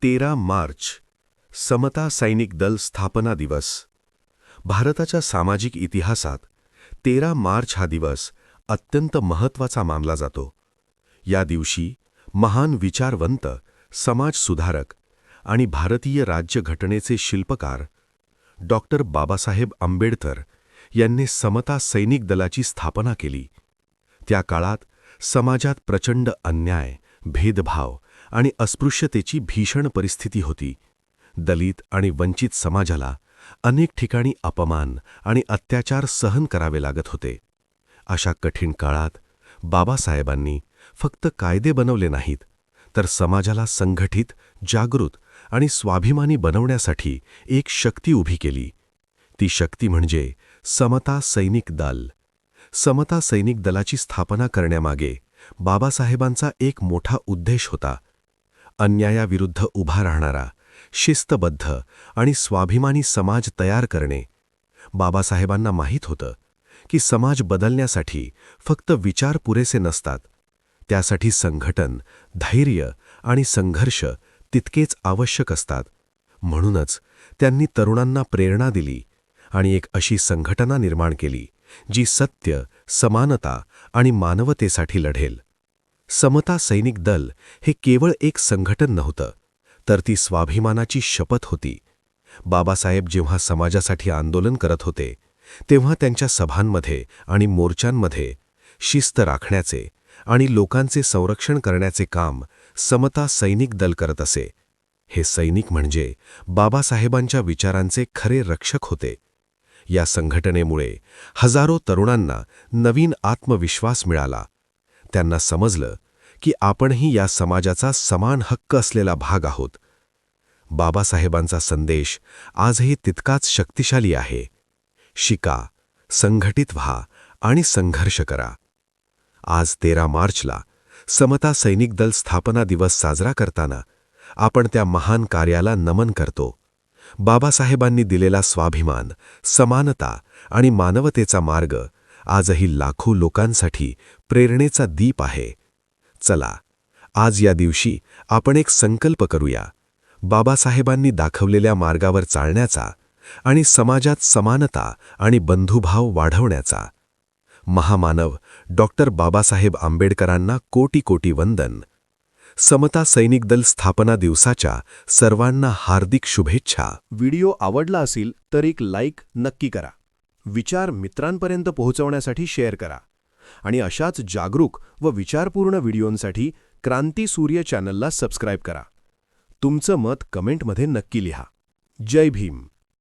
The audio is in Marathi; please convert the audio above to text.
13 मार्च समता सैनिक दल स्थापना दिवस. भारताच्या सामाजिक इतिहासात 13 मार्च हा दिवस अत्यंत महत्त्वाचा मानला जातो. या दिवशी महान विचारवंत, समाजसुधारक आणि भारतीय राज्यघटनेचे शिल्पकार डॉक्टर बाबासाहेब आंबेडकर यांनी समता सैनिक दलाची स्थापना केली. त्या काळात समाजात प्रचंड अन्याय, भेदभाव आणि अस्पृश्यतेची भीषण परिस्थिती होती. दलित आणि वंचित समाजाला अनेक ठिकाणी अपमान आणि अत्याचार सहन करावे लागत होते. अशा कठीण काळात बाबासाहेबांनी फक्त कायदे बनवले नाहीत, तर समाजाला संघटित, जागृत आणि स्वाभिमानी बनवण्यासाठी एक शक्ती उभी केली. ती शक्ती म्हणजे समता सैनिक दल. समता सैनिक दलाची स्थापना करण्यामागे बाबासाहेबांचा एक मोठा उद्देश होता. अन्यायाविरुद्ध उभा राहणारा, शिस्तबद्ध आणि स्वाभिमानी समाज तयार करणे. बाबासाहेबांना माहीत होतं की समाज बदलण्यासाठी फक्त विचार पुरेसे नसतात, त्यासाठी संघटन, धैर्य आणि संघर्ष तितकेच आवश्यक असतात. म्हणूनच त्यांनी तरुणांना प्रेरणा दिली आणि एक अशी संघटना निर्माण केली जी सत्य, समानता आणि मानवतेसाठी लढेल. समता सैनिक दल हे केवळ एक संघटन नव्हतं, तर ती स्वाभिमानाची शपथ होती. बाबासाहेब जेव्हा समाजासाठी आंदोलन करत होते, तेव्हा त्यांच्या सभांमध्ये आणि मोर्चांमध्ये शिस्त राखण्याचे आणि लोकांचे संरक्षण करण्याचे काम समता सैनिक दल करत असे. हे सैनिक म्हणजे बाबासाहेबांच्या विचारांचे खरे रक्षक होते. या संघटनेमुळे हजारो तरुणांना नवीन आत्मविश्वास मिळाला. त्यांना समजलं की आपणही या समाजाचा समान हक्क असलेला भाग आहोत. बाबासाहेबांचा संदेश आजही तितकाच शक्तिशाली आहे. शिका, संघटित व्हा आणि संघर्ष करा. आज 13 मार्चला समता सैनिक दल स्थापना दिवस साजरा करताना आपण त्या महान कार्याला नमन करतो. बाबासाहेबांनी दिलेला स्वाभिमान, समानता आणि मानवतेचा मार्ग आजही लाखो लोकांसाठी प्रेरणेचा दीप आहे. चला, आज या दिवशी आपण एक संकल्प करूया, बाबासाहेबांनी दाखवलेल्या मार्गावर चालण्याचा आणि समाजात समानता आणि बंधुभाव वाढवण्याचा. महामानव डॉक्टर बाबासाहेब आंबेडकरांना कोटी कोटी वंदन. समता सैनिक दल स्थापना दिवसाच्या सर्वांना हार्दिक शुभेच्छा. व्हिडिओ आवडला असेल तर एक लाईक नक्की करा. विचार मित्रांपर्यंत पोहोचवण्यासाठी शेअर करा आणि अशाच जागरूक व विचारपूर्ण व्हिडिओंसाठी क्रांती सूर्य चॅनलला सबस्क्राईब करा. तुमचं मत कमेंटमध्ये नक्की लिहा. जय भीम.